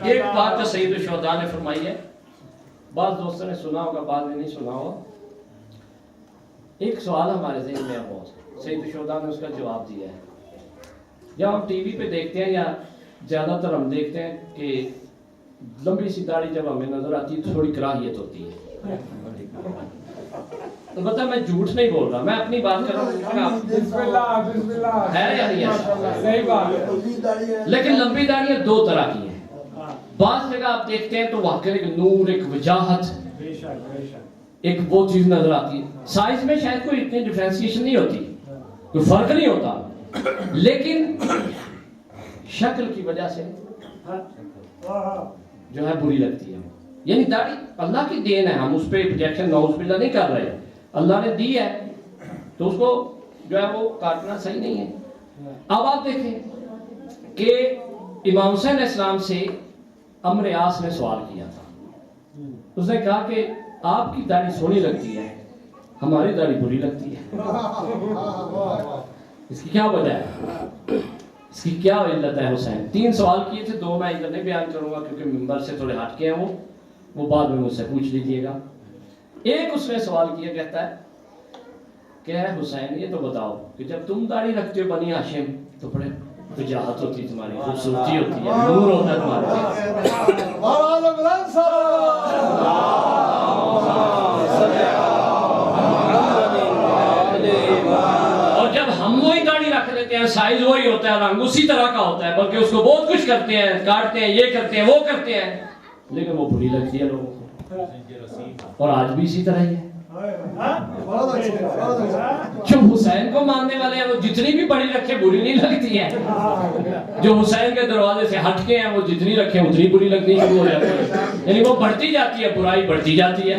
ایک بات جو سید الشہداء نے فرمائی ہے، بعض دوستوں نے سنا ہوگا، بعض نے نہیں سنا ہوگا. ایک سوال ہمارے ذہن میں ہے بہت، سید الشہداء نے اس کا جواب دیا ہے. جب ہم ٹی وی پہ دیکھتے ہیں یا زیادہ تر ہم دیکھتے ہیں کہ لمبی سی داڑھی جب ہمیں نظر آتی ہے تو تھوڑی کراہیت ہوتی ہے. مطلب میں جھوٹ نہیں بول رہا، میں اپنی بات کر رہا ہوں. ہے یا نہیں ہے؟ لیکن لمبی داڑیاں دو طرح کی ہیں. بعض جگہ آپ دیکھتے ہیں تو واقعی ایک نور، ایک وجاہت، ایک وہ چیز نظر آتی ہے. سائز میں شاید کوئی اتنی ڈیفرینسیشن نہیں ہوتی، کوئی فرق نہیں ہوتا، لیکن شکل کی وجہ سے جو ہے بری لگتی ہے. یعنی داڑھی اللہ کی دین ہے، ہم اس پہ objection نعوذ باللہ نہیں کر رہے. اللہ نے دی ہے تو اس کو جو ہے وہ کاٹنا صحیح نہیں ہے. اب آپ دیکھیں کہ امام حسین علیہ السلام سے عمرو عاص نے سوال کیا تھا. اس نے کہا کہ آپ کی داڑھی سونی لگتی ہے، ہماری داڑھی بری لگتی ہے. اس کی کیا وجہ ہے، اس کی کیا علت ہے حسین؟ 3 سوال کیے تھے، 2 میں ادھر نہیں بیان کروں گا کیونکہ ممبر سے تھوڑے ہٹ کے ہیں وہ بعد میں مجھ سے پوچھ لیجئے گا. ایک اس نے سوال کیا، کہتا ہے کہ حسین یہ تو بتاؤ کہ جب تم داڑھی رکھتے ہو بنی ہاشم تو بڑے وجاہت ہوتی ہے تمہاری، خوبصورتی ہوتی ہے، نور ہوتا ہے تمہارے. اور جب ہم وہی داڑھی رکھ لیتے ہیں، سائز وہی ہوتا ہے، رنگ اسی طرح کا ہوتا ہے، بلکہ اس کو بہت کچھ کرتے ہیں، کاٹتے ہیں، یہ کرتے ہیں، وہ کرتے ہیں، لیکن وہ بری لگتی ہے لوگوں کو. اور آج بھی اسی طرح ہی ہے. جو حسین کو ماننے والے ہیں وہ جتنی بھی بڑی رکھے بری نہیں لگتی ہے. جو حسین کے دروازے سے ہٹ کے ہیں وہ جتنی رکھے اتنی بری لگنی شروع ہو جاتی ہے. یعنی وہ بڑھتی جاتی ہے، برائی بڑھتی جاتی ہے.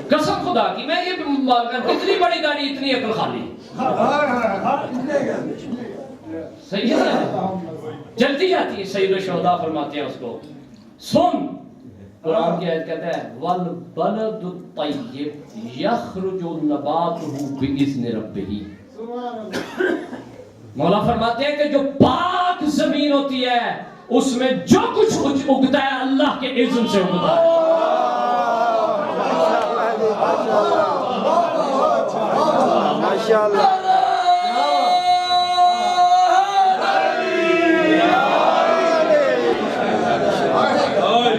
قسم خدا کی میں یہ مان کر، اتنی بڑی داڑھی اتنی عقل خالی. صحیح ہے، جلدی جاتی ہے. سید الشہداء فرماتے ہیں اس کو سن، قرآن کی آیت کہتا ہے وَالْبَلَدُ الطَّيِّبُ يَخْرُجُ نَبَاتُهُ بِإِذْنِ رَبِّهِ. مولا فرماتے ہیں کہ جو پاک زمین ہوتی ہے اس میں جو کچھ اگتا ہے اللہ کے اذن سے اگتا ہے. ماشاءاللہ.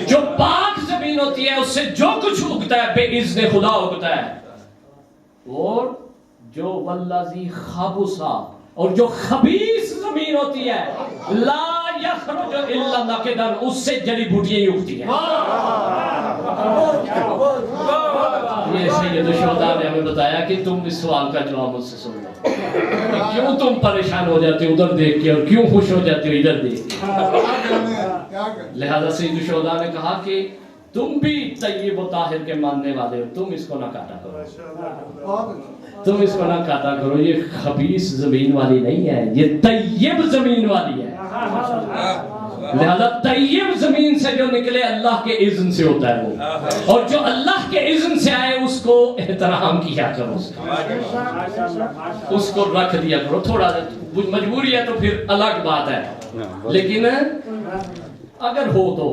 جو پاک زمین ہوتی ہے اس سے جو کچھ اگتا ہے بے اذن خدا اگتا ہے. اور جو والذی خبثا، اور جو خبیث زمین ہوتی ہے لا یخرج الا نقدا، اس سے جڑی بوٹیاں ہی اگتی ہیں. یہ سید الشہداء نے ہمیں بتایا کہ تم اس سوال کا جواب مجھ سے سن لو. کیوں تم پریشان ہو جاتے ہو ادھر دیکھ کے اور کیوں خوش ہو جاتے ہو ادھر دیکھ کے؟ لہذا سید الشہداء نے کہا کہ تم بھی طیب و طاہر کے ماننے والے ہو، تم اس کو نہ کاٹا کرو، تم اس کو نہ کاٹا کرو. یہ خبیث زمین والی نہیں ہے، یہ طیب زمین والی ہے. لہذا طیب زمین سے جو نکلے اللہ کے اذن سے ہوتا ہے وہ، اور جو اللہ کے اذن سے آئے اس کو احترام کیا کرو، اس کو رکھ دیا کرو. تھوڑا مجبوری ہے تو پھر الگ بات ہے، لیکن اگر ہو تو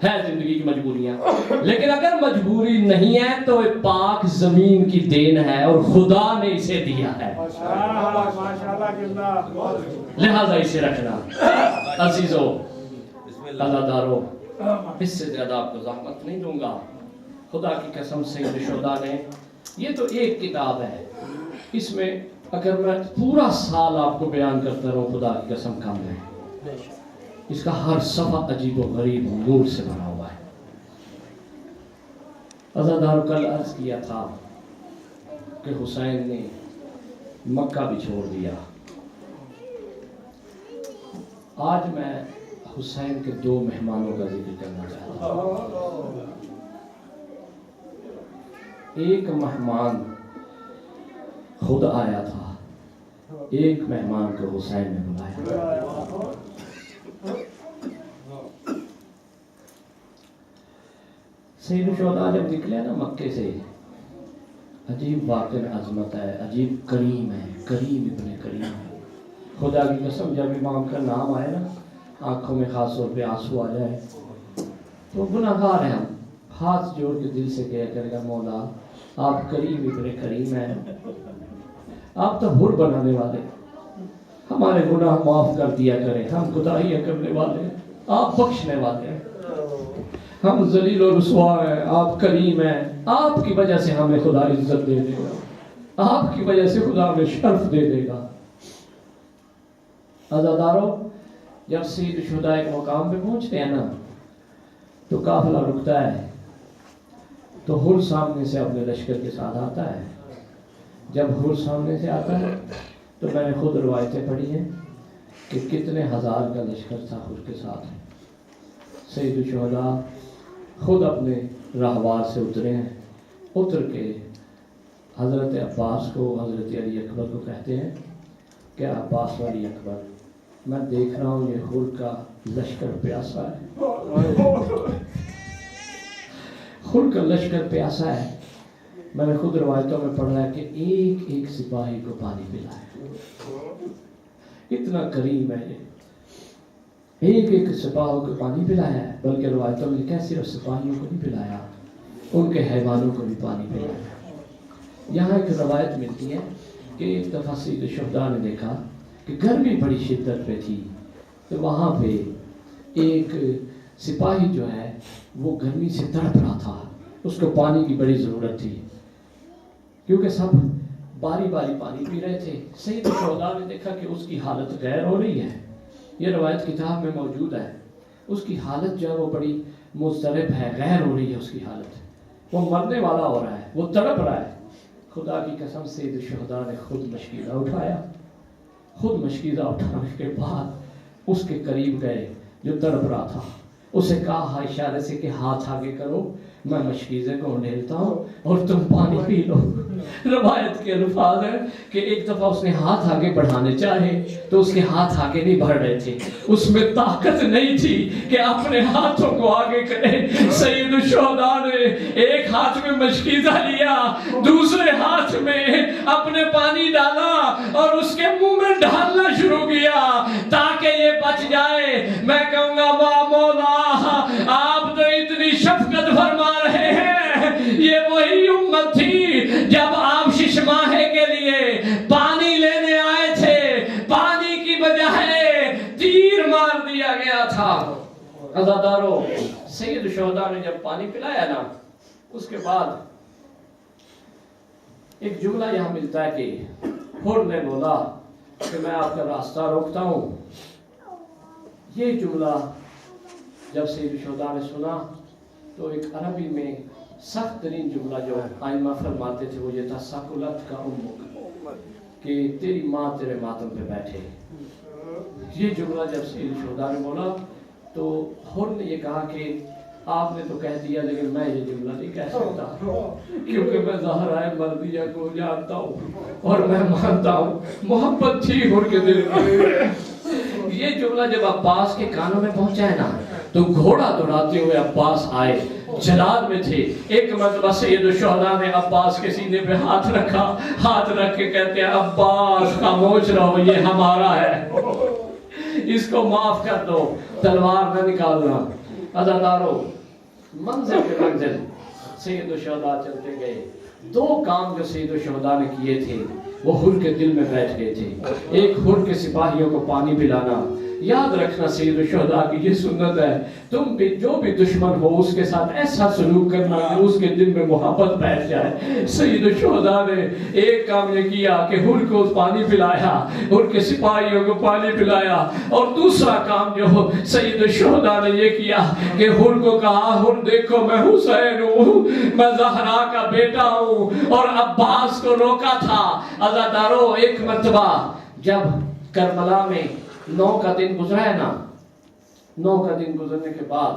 ہے زندگی کی مجبوریاں. لیکن اگر مجبوری نہیں ہے تو پاک زمین کی دین ہے اور خدا نے اسے دیا ہے، لہذا اسے رکھنا. عزیزو اللہ دارو، اس سے زیادہ آپ کو زحمت نہیں دوں گا. خدا کی قسم سید الشہداء نے، یہ تو ایک کتاب ہے، اس میں اگر میں پورا سال آپ کو بیان کرتا رہوں خدا کی قسم کم ہے. اس کا ہر صفحہ عجیب و غریب نور سے بنا ہوا ہے. عزادارو کل عرض کیا تھا کہ حسین نے مکہ بھی چھوڑ دیا. آج میں حسین کے 2 مہمانوں کا ذکر کرنا چاہتا ہوں. ایک مہمان خود آیا تھا، ایک مہمان کو حسین نے بلایا. سید الشہداء جب نکلے نا مکے سے، عجیب واقع عظمت ہے، عجیب کریم ہے، کریم ابن کریم ہے. خدا کی قسم جب امام کا نام آئے نا آنکھوں میں خاص طور پہ آنسو آ جائے تو گناہگار ہیں ہم، ہاتھ جوڑ کے دل سے کہہ کرے گا مولا آپ کریم ابن کریم ہیں، آپ تو حر بنانے والے، ہمارے گناہ معاف کر دیا کریں، ہم خدائیاں کرنے والے ہیں، آپ بخشنے والے ہیں، ہم ذلیل و رسوا ہیں، آپ کریم ہیں، آپ کی وجہ سے ہمیں خدا عزت دے دے گا، آپ کی وجہ سے خدا ہمیں شرف دے دے گا۔ عزادارو جب سید شہداء ایک مقام پہ پہنچتے ہیں نا تو قافلہ رکتا ہے تو حر سامنے سے اپنے لشکر کے ساتھ آتا ہے۔ جب حر سامنے سے آتا ہے تو میں نے خود روایتیں پڑھی ہیں کہ کتنے ہزار کا لشکر تھا حر کے ساتھ۔ سید الشہداء خود اپنے راہوار سے اترے ہیں، اتر کے حضرت عباس کو، حضرت علی اکبر کو کہتے ہیں کہ عباس و علی اکبر میں دیکھ رہا ہوں یہ حر کا لشکر پیاسا ہے، حر کا لشکر پیاسا ہے۔ میں نے خود روایتوں میں پڑھا ہے کہ ایک ایک سپاہی کو پانی پلایا، اتنا کریم ہے یہ، ایک ایک سپاہوں کو پانی پلایا ہے، بلکہ روایتوں میں لکھا ہے صرف سپاہیوں کو نہیں پلایا، ان کے حیوانوں کو بھی پانی پلایا۔ یہاں ایک روایت ملتی ہے کہ ایک دفعہ سید الشہداء نے دیکھا کہ گرمی بڑی شدت پہ تھی تو وہاں پہ ایک سپاہی جو ہے وہ گرمی سے تڑپ رہا تھا، اس کو پانی کی بڑی ضرورت تھی کیونکہ سب باری باری پانی پی رہے تھے۔ سید الشہداء نے دیکھا کہ اس کی حالت غیر ہو رہی ہے، یہ روایت کتاب میں موجود ہے، اس کی حالت جو ہے وہ بڑی مضطرب ہے، غیر ہو رہی ہے اس کی حالت، وہ مرنے والا ہو رہا ہے، وہ تڑپ رہا ہے۔ خدا کی قسم سید الشہداء نے خود مشکیزہ اٹھایا، خود مشکیزہ اٹھانے کے بعد اس کے قریب گئے جو تڑپ رہا تھا، اسے کہا اشارے سے کہ ہاتھ آگے کرو، میں مشکیزے کو ڈھیلتا ہوں اور تم پانی پی لو۔ روایت کے الفاظ ہیں کہ ایک دفعہ اس نے ہاتھ آگے بڑھانے چاہے تو اس کے ہاتھ آگے نہیں بڑھ رہے تھے، اس میں طاقت نہیں تھی کہ اپنے ہاتھوں کو آگے کرے۔ سید الشہداء نے ایک ہاتھ میں مشکیزہ لیا، دوسرے ہاتھ میں اپنے پانی ڈالا اور اس کے منہ میں ڈالنا شروع کیا تاکہ یہ بچ جائے۔ میں کہوں گا واہ مولا، آپ تو اتنی شفقت فرما رہے ہیں، یہ وہی امت تھی جب آپ شش ماہے کے لیے پانی لینے آئے تھے، پانی کی بجائے تیر مار دیا گیا تھا۔ عزادارو سید الشہداء نے جب پانی پلایا نا اس کے بعد ایک جملہ یہاں ملتا ہے کہ حر نے بولا کہ میں آپ کا راستہ روکتا ہوں۔ یہ جملہ جب سید الشہداء نے سنا تو ایک عربی میں سخت ترین جملہ جو آئمہ فرماتے تھے وہ یہ تھا سکولت کا امک، کہ تیری ماں تیرے ماتم پہ بیٹھے۔ یہ جملہ جب سید الشہداء نے بولا تو حر نے یہ کہا کہ آپ نے تو کہہ دیا لیکن میں یہ جملہ نہیں کہہ سکتا کیونکہ میں زہرائے مردیہ کو جانتا ہوں اور میں مانتا ہوں، محبت تھی حر کے دل میں۔ یہ جملہ جب عباس کے کانوں میں پہنچا ہے نا تو گھوڑا دوڑاتے ہوئے عباس آئے، جلال میں تھے۔ ایک مرتبہ سید الشہداء نے عباس کے سینے پہ ہاتھ رکھا، ہاتھ رکھ کے کہتے ہیں عباس خاموش رہو، یہ ہمارا ہے، اس کو معاف کر دو، تلوار نہ نکالنا۔ عزادارو منزل پہ منزل سید الشہداء چلتے گئے۔ دو کام جو سید الشہداء نے کیے تھے وہ حر کے دل میں بیٹھ گئے تھے۔ ایک حر کے سپاہیوں کو پانی پلانا، یاد رکھنا سید الشہداء کی یہ سنت ہے، تم بھی جو بھی دشمن ہو اس کے ساتھ ایسا سلوک کرنا کہ اس کے دل میں محبت بیٹھ جائے۔ سید الشہداء نے ایک کام یہ کیا کہ حر کو پانی پلایا، حر کے سپاہیوں کو پانی پلایا، اور دوسرا کام جو سید الشہداء نے یہ کیا کہ حر کو کہا حر دیکھو میں حسین ہوں، میں زہرا کا بیٹا ہوں، اور عباس کو روکا تھا۔ عزادارو ایک مرتبہ جب کربلا میں 9 کا دن گزرا ہے نا، 9 کا دن گزرنے کے بعد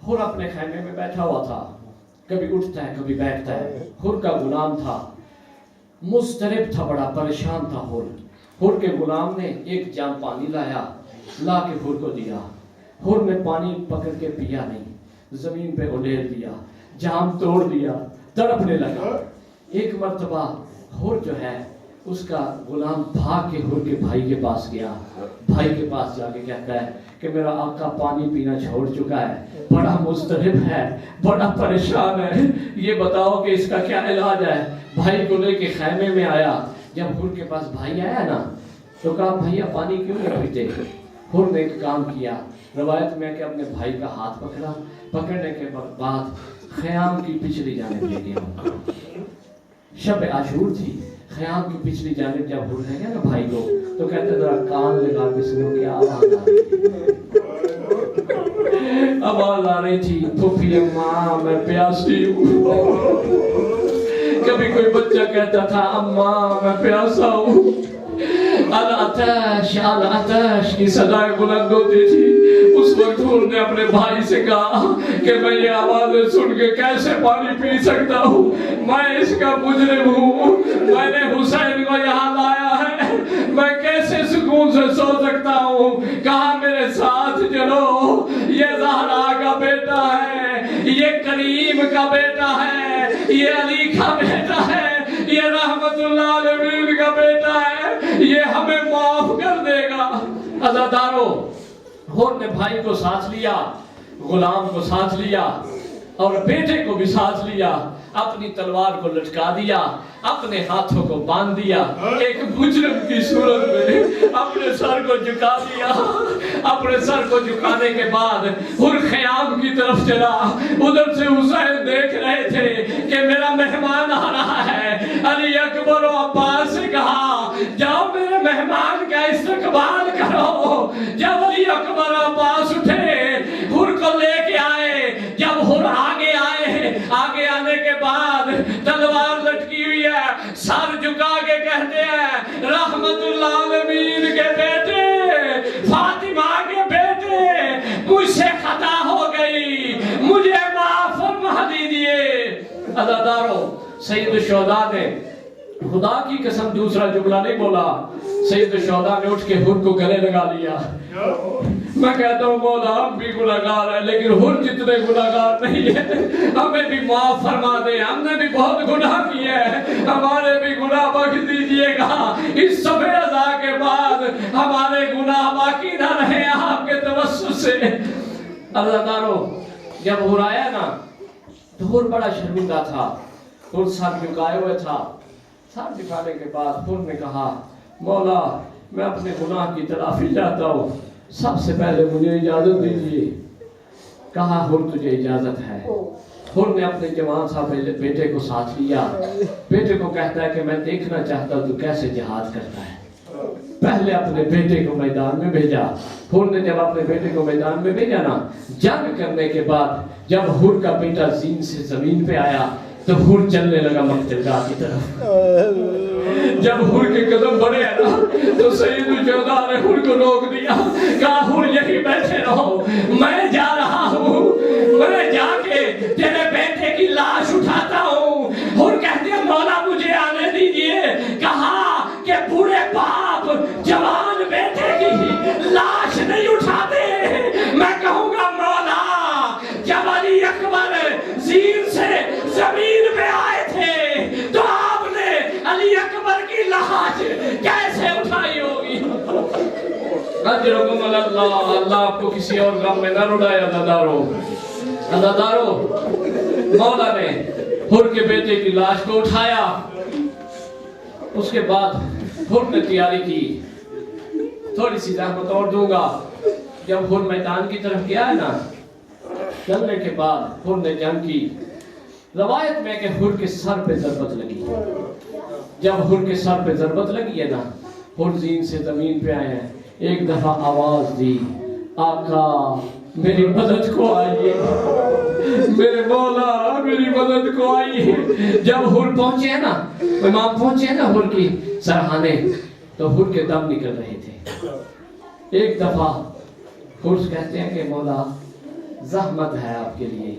حر اپنے خیمے میں بیٹھا ہوا تھا، کبھی اٹھتا ہے کبھی بیٹھتا ہے۔ حر کا غلام تھا، مضطرب تھا، بڑا پریشان تھا حر کے غلام نے ایک جام پانی لایا، لا کے حر کو دیا۔ حر نے پانی پکڑ کے پیا نہیں، زمین پہ اڈیل دیا، جام توڑ دیا، تڑپنے لگا۔ ایک مرتبہ حر جو ہے اس کا غلام بھاگ کے حر کے بھائی کے پاس گیا، بھائی کے پاس جا کے کہتا ہے کہ میرا آقا پانی پینا چھوڑ چکا ہے، بڑا مضطرب ہے، بڑا پریشان ہے، یہ بتاؤ کہ اس کا کیا علاج ہے۔ بھائی کو لے کے خیمے میں آیا، جب حر کے پاس بھائی آیا نا تو کہا بھیا پانی کیوں نہیں پیتے؟ حر نے ایک کام کیا، روایت میں کہ اپنے بھائی کا ہاتھ پکڑا، پکڑنے کے بعد خیام کی پچھلی جانب لے گیا۔ شب عاشور تھی، خیام کی پچھلی جانب جب حر رہ گیا نا بھائی کو تو کہتے ذرا کان لگا کے سنو کیا آواز آ رہی ہے۔ آواز آ رہی تھی پھوپھی اماں میں پیاسی ہوں۔ کبھی کوئی بچہ کہتا تھا اماں میں پیاسا ہوں۔ العطش العطش کی صدائیں بلند ہوتی تھی۔ اس وقت حر نے اپنے بھائی سے کہا کہ میں یہ آوازیں سن کے کیسے پانی پی سکتا ہوں، میں اس کا مجرم ہوں، میں نے حسین کو یہاں لایا ہے، میں کیسے سکون سے سو سکتا ہوں؟ کہا میرے ساتھ چلو، یہ زہرا کا بیٹا ہے، یہ کریم کا بیٹا ہے، یہ علی کا بیٹا ہے، یہ رحمت اللہ علیہ کا بیٹا ہے، یہ ہمیں معاف کر دے گا۔ عزادارو، حر نے بھائی کو ساتھ لیا، غلام کو ساتھ لیا اور بیٹے کو بھی ساتھ لیا، اپنی تلوار کو لٹکا دیا، اپنے ہاتھوں کو باندھ دیا، ایک مجرم کی صورت میں اپنے سر کو جھکا دیا۔ اپنے سر کو جھکانے کے بعد حر خیام کی طرف چلا، ادھر سے حسین دیکھ رہے تھے کہ میرا مہمان آ رہا ہے۔ علی اکبر و عباس سے کہا جاؤ میرے مہمان کا استقبال کرو۔ جب علی اکبر و عباس اٹھے حر کو لے کے آئے، جب حر آگے آئے، آگے آنے کے بعد تلوار لٹکی ہوئی ہے، سر جھکا کے کہتے ہیں رحمت اللہ علیہ کے بیٹے، فاطمہ کے بیٹے، مجھ سے خطا ہو گئی، مجھے معاف فرما دیجئے۔ عزادارو، سید الشہداء نے خدا کی قسم دوسرا جملہ نہیں بولا، سید الشہداء نے اٹھ کے حر کو گلے لگا لیا۔ میں کہتا ہوں مولا ہم بھی گناہگار ہیں لیکن حر جتنے گناہگار نہیں ہیں، ہمیں بھی معاف فرما دے، ہم نے بھی بہت گناہ کیے ہیں، ہمارے بھی گناہ بخش دیجئے گا۔ اس صبح عزا کے بعد ہمارے گناہ باقی نہ رہے آپ کے توسط سے۔ عزادارو، جب حر آیا نا تو حر بڑا شرمندہ تھا، حر سر جھکائے ہوئے تھا۔ سر جھکانے کے بعد حر نے کہا مولا میں اپنے گناہ کی تلافی چاہتا ہوں، سب سے پہلے مجھے اجازت دیجیے۔ کہا حر تجھے اجازت ہے۔ حر نے اپنے جوان سا بیٹے کو ساتھ لیا، بیٹے کو کہتا ہے کہ میں دیکھنا چاہتا ہوں تو کیسے جہاد کرتا ہے۔ پہلے اپنے بیٹے کو میدان میں بھیجا۔ حر نے جب اپنے بیٹے کو میدان میں بھیجا نا، جنگ کرنے کے بعد جب حر کا بیٹا زین سے زمین پہ آیا تو حر چلنے لگا مقتلگاہ کی طرف۔ جب حر کے قدم بڑھے ہیں نا تو سید الشہداء نے حر کو روک دیا، کہا حر یہی بیٹھے رہو، میں جا رہا ہوں، میں جا کے تیرے بیٹے کی لاش اٹھاتا ہوں۔ حر کہتے ہیں مولا مجھے آنے دیجئے۔ کہا کہ بوڑھے باپ جوان بیٹے کی لاش نہیں اٹھاتے۔ میں کہوں گا مولا جب علی اکبر زین سے زمین پہ آئے تھے تو آپ نے علی اکبر کی لاش کیسے اٹھائی ہوگی؟ اجرکم اللہ، اللہ آپ کو کسی اور غم میں نہ رڑائے۔ عزادارو، عزادارو، مولا نے حر کے بیٹے کی لاش کو اٹھایا۔ اس کے بعد حر نے تیاری کی۔ تھوڑی سی زحمت اور دوں گا، جب حر میدان کی طرف گیا ہے نا، چلنے کے بعد حر نے جنگ کی۔ روایت میں کہ حر کے سر پہ ضربت لگی۔ جب حر کے سر پہ ضربت لگی ہے نا، حر زین سے زمین پہ آئے ہیں، ایک دفعہ آواز دی آقا میری مدد کو آئیے، میرے مولا میری مدد کو آئیے۔ جب حر پہنچے ہیں نا، امام پہنچے ہیں نا حر کی سرحانے، تو حر کے دم نکل رہے تھے۔ ایک دفعہ حر کہتے ہیں کہ مولا زحمت ہے آپ کے لیے،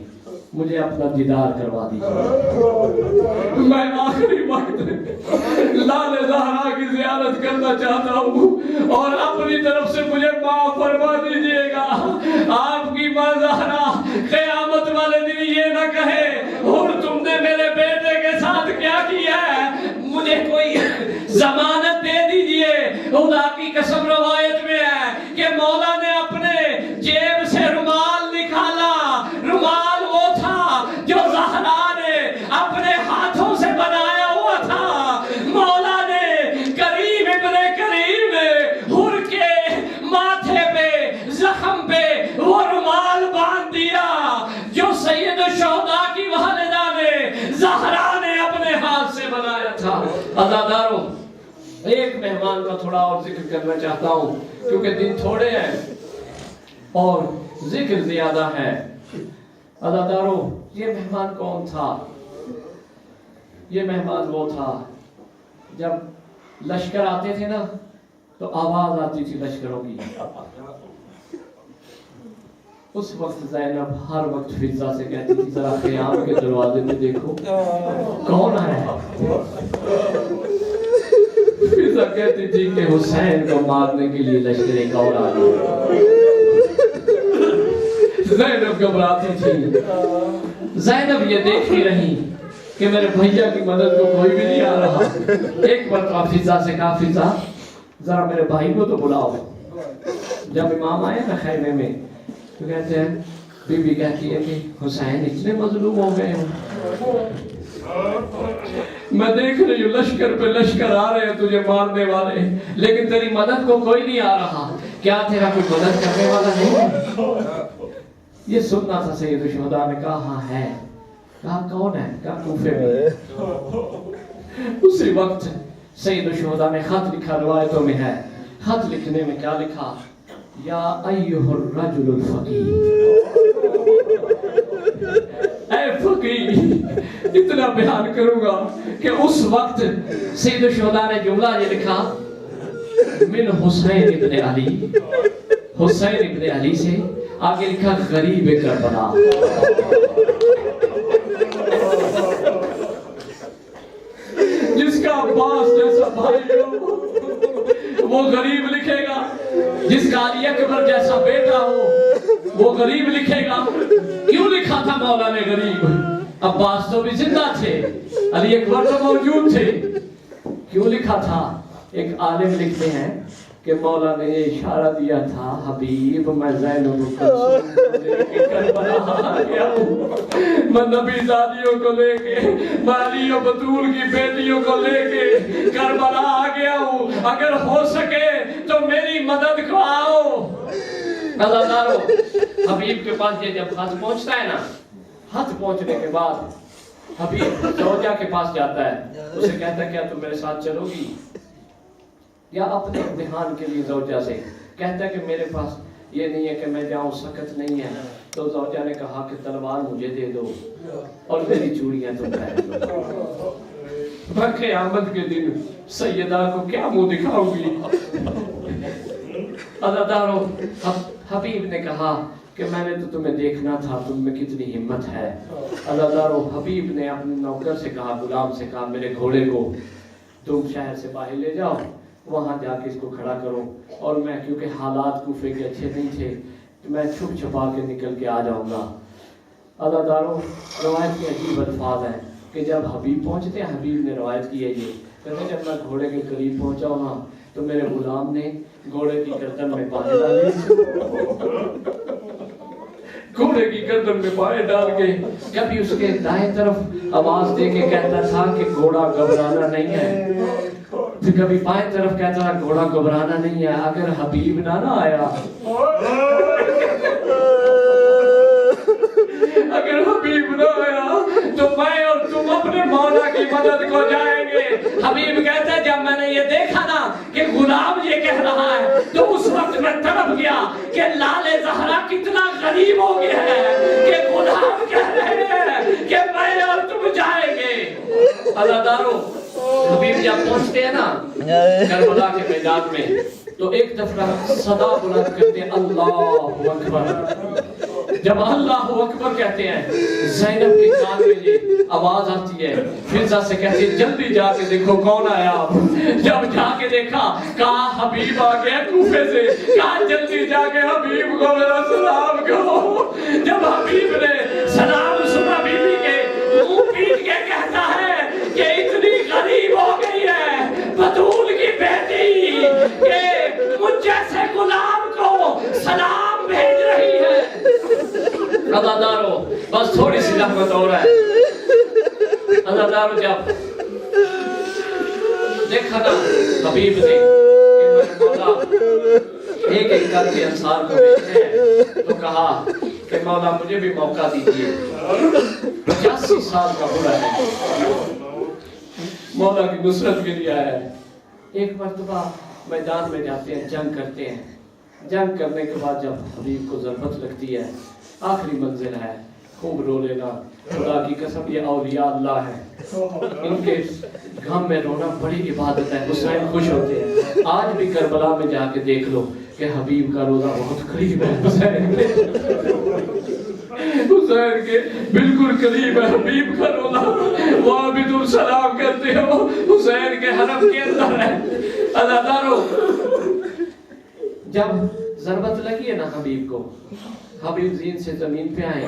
مجھے اپنا دیدار کروا دیجیے، میں آخری وقت لال زہرا کی زیارت کرنا چاہتا ہوں اور اپنی طرف سے مجھے معاف فرما دیجیے گا۔ آپ کی ماں زہرا قیامت والے دن یہ نہ کہے حر تم نے میرے بیٹے کے ساتھ کیا کیا ہے، مجھے کوئی زمان ایک مہمان کا تھوڑا اور ذکر کرنا چاہتا ہوں کیونکہ دن تھوڑے ہیں اور ذکر زیادہ ہے۔ عزادارو، یہ مہمان کون تھا؟ یہ مہمان وہ تھا جب لشکر آتے تھے نا تو آواز آتی تھی لشکروں کی، اس وقت زینب ہر وقت فضا سے کہتی تھی ذرا خیام کے دروازے پہ دیکھو کون ہے۔ فضا کہتی تھی کہ حسین کو مارنے کے لیے لشکر ایک اور آ گئی۔ زینب گھبراتی تھی، زینب یہ دیکھ ہی رہی کہ میرے بھیا کی مدد کو کوئی بھی نہیں آ رہا۔ ایک مرتبہ فضا سے کہا فضا ذرا میرے بھائی کو تو بلاؤ۔ جب امام آئے نا خیمے میں تو کہتے ہیں، بی بی کہتی ہے کہ حسین اتنے مظلوم ہو گئے ہیں، میں دیکھ رہی ہوں لشکر پہ لشکر آ رہے ہیں تجھے مارنے والے، لیکن تیری مدد کو کوئی نہیں آ رہا، کیا تیرا کوئی مدد کرنے والا نہیں ہے؟ یہ سننا تھا سید الشہداء نے کہا ہاں ہے۔ کہا کون ہے؟ کہا کوفے میں۔ اسی وقت سید الشہداء نے خط لکھا، روایتوں میں ہے، خط لکھنے میں کیا لکھا؟ یا ایھا الرجل الفقیر، اے فقیر، اتنا بیان کروں گا کہ اس وقت سید الشہداء نے جملہ یہ لکھا، من حسین ابن علی، حسین ابن علی سے آگے لکھا غریب کربلا۔ جس کا عباس جیسا بھائی ہو وہ غریب لکھے گا، جس کا علی اکبر جیسا بیٹا ہو وہ غریب لکھے گا۔ کیوں لکھا تھا مولا نے غریب؟ عباس تو بھی زندہ تھے، علی اکبر تو موجود تھے، کیوں لکھا تھا؟ ایک عالم لکھتے ہیں کہ مولا نے یہ اشارہ دیا تھا، حبیب میں زینب کو لے کے کربلا آ گیا ہوں، میں نبی زادیوں کو لے کے، میں علی و بطول کی بیٹیوں کو لے کے کربلا آ گیا ہوں، اگر ہو سکے تو میری مدد کو آؤ۔ عزادارو، حبیب کے پاس یہ جب خط پہنچتا ہے نا، خط پہنچنے کے بعد حبیب زوجہ کے پاس جاتا ہے، اسے کہتا ہے کیا تم میرے ساتھ چلو گی؟ یا اپنے امتحان کے لیے زوجہ سے کہتا ہے کہ میرے پاس یہ نہیں ہے کہ میں جاؤں، سکت نہیں ہے۔ تو زوجہ نے کہا کہ تلوار مجھے دے دو اور میری چوڑیاں تم پہن لو، میں قیامت کے دن سیدہ کو کیا منہ دکھاؤں گی۔ عزادارو، حبیب نے کہا کہ میں نے تو تمہیں دیکھنا تھا، تم میں کتنی ہمت ہے۔ عزادارو، حبیب نے اپنے نوکر سے کہا، غلام سے کہا، میرے گھوڑے کو تم شہر سے باہر لے جاؤ، وہاں جا کے اس کو کھڑا کرو، اور میں کیونکہ حالات کوفے کے اچھے نہیں تھے تو میں چھپ چھپا کے نکل کے آ جاؤں گا۔ عزادارو، روایت کے عجیب الفاظ ہیں کہ جب حبیب پہنچتے ہیں، حبیب نے روایت کی ہے یہ کہتے ہیں جب میں گھوڑے کے قریب پہنچا ہوں تو میرے غلام نے گھوڑے کی گردن میں پائے ڈالے، گھوڑے کی گردن میں پائے ڈال کے کبھی اس کے دائیں طرف آواز دے کے کہتا تھا کہ گھوڑا گھبرانا نہیں ہے، پھر کبھی بائیں طرف کہتا تھا گھوڑا گھبرانا نہیں ہے، اگر حبیب نہ آیا، اگر حبیب نہ آیا تو میں اور تم اپنے مولا کی مدد کو جائیں گے۔ حبیب کہتا ہے جب میں نے یہ دیکھا نا کہ غلام یہ کہہ رہا ہے تو اس وقت میں تڑپ گیا کہ لال زہرا کتنا غریب ہو گیا ہے کہ غلام کہہ رہے ہیں کہ میں اور تم جائیں گے۔ عزادارو، حبیب جب پہنچتے ہیں نا کربلا کے میدان میں تو ایک دفعہ صدا بلند کرتے ہیں اللہ اکبر۔ جب اللہ اکبر کہتے ہیں زینب کے کان میں یہ آواز آتی ہے، فضا سے کہتی ہے جلدی جا کے دیکھو کون آیا۔ جب جا کے دیکھا کہا حبیب آ گیا کوفے سے، کہا جلدی جا کے حبیب کو میرا سلام کہو۔ جب حبیب نے سلام سنا بی بی کے منہ پیٹ کے کہتا ہے کہ اتنی غریب ہو گئی ہے بطول کی بیٹی کہ مجھ جیسے غلام کو سلام بھیج رہی ہے۔ عزادارو، بس تھوڑی سی زحمت ہو رہا ہے۔ عزادارو، جب دیکھا نا حبیب نے کہ میں مولا ایک ایک کر کے انصار کو بھیجتے ہیں تو کہا کہ مولا مجھے بھی موقع دیجیے، 85 سال کا بڑا ہے، مولا کی نصرت کے لیے آیا ہے، ایک مرتبہ میدان میں جاتے ہیں، جنگ کرتے ہیں. جنگ کرنے کے بعد جب حبیب کو ضربت لگتی ہے، آخری منزل ہے، خوب رو لینا. خدا کی قسم یہ اولیاء اللہ ہے، ان کے غم میں رونا بڑی عبادت ہے. حسین خوش ہوتے ہیں. آج بھی کربلا میں جا کے دیکھ لو کہ حبیب کا روزہ بہت قریب ہے. حسین کے بالکل قریب ہے حبیب کا روزہ. وہاں بھی تم سلام کرتے ہو، حسین کے حرم کے اندر ہے. عزادارو، جب ضربت لگی ہے نا حبیب کو، حبیب زین سے زمین پہ آئے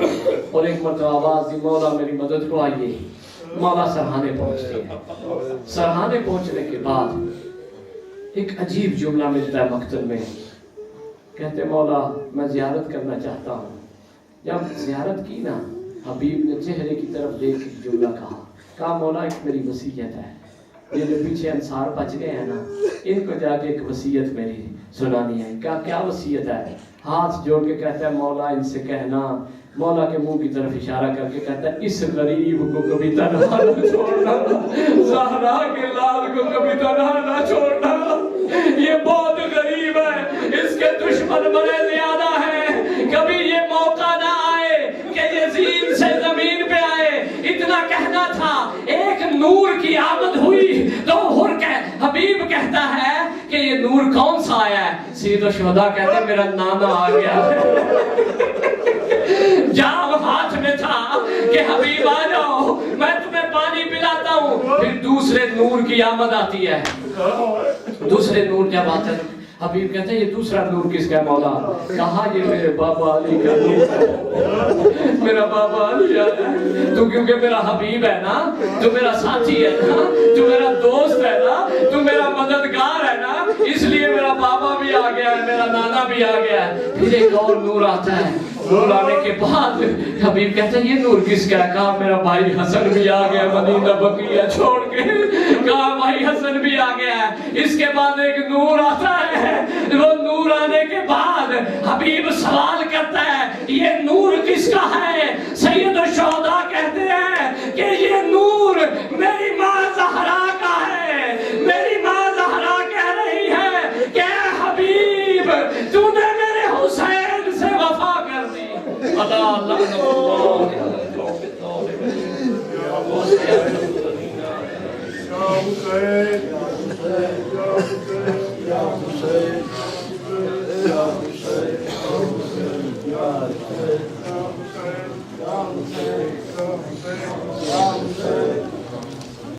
اور ایک مرتبہ آواز دی، مولا میری مدد کو آئیے. مولا سرحانے پہنچتے ہیں. سرحانے پہنچنے کے بعد ایک عجیب جملہ ملتا ہے مقتل میں. کہتے مولا میں زیارت کرنا چاہتا ہوں. جب زیارت کی نا، حبیب نے چہرے کی طرف دیکھ کے جملہ کہا مولا ایک میری وصیت ہے. یہ جو پیچھے انصار بچ گئے ہیں نا، ان کو جا کے ایک وصیت میری سنانی ہے. کیا وصیت ہے؟ ہاتھ جوڑ کے کہتا ہے مولا ان سے کہنا، مولا کے منہ کی طرف اشارہ کر کے کہتا ہے اس غریب کو کبھی تنہا نہ چھوڑنا، زہرا کے لال کو کبھی تنہا نہ چھوڑنا. یہ بہت غریب ہے، اس کے دشمن بڑے زیادہ ہیں. کبھی یہ موقع نہ آئے کہ یزید سے زمین پہ آئے. اتنا کہنا تھا. ایک نور کی آمد ہوئی تو حبیب کہتا ہے کہ یہ نور کون سا آیا ہے؟ سید و شہداء کہتے ہیں میرا نانا آ گیا. جام ہاتھ میں تھا کہ حبیب آ جاؤ میں تمہیں پانی پلاتا ہوں. پھر دوسرے نور کی آمد آتی ہے. دوسرے نور کیا بات ہے؟ حبیب کہتے ہیں یہ دوسرا نور کس کا ہے مولا؟ کہا یہ میرے بابا علی کا نور ہے. میرا بابا علی ہے. تو کیونکہ میرا حبیب ہے نا، تو میرا ساتھی ہے نا، تو میرا دوست ہے نا، تو میرا مددگار ہے نا، اس لیے میرا بابا بھی آ گیا ہے، میرا نانا بھی آ گیا ہے. پھر ایک اور نور آتا ہے. نور آنے کے بعد حبیب کہتا ہے یہ نور کس کا ہے؟ کہا میرا بھائی حسن بھی آ گیا مدینہ بقیہ چھوڑ کے. کہا بھائی حسن بھی آ گیا ہے. اس کے بعد ایک نور آتا ہے. وہ نور آنے کے بعد حبیب سوال کرتا ہے یہ نور کس کا ہے؟ سید الشہداء کہتے ہیں کہ یہ نور میری ماں زہرا کا ہے. میری ماں زہرا کہہ رہی ہے کہ اے حبیب تو نے میرے حسین سے وفا کر دی. اللہ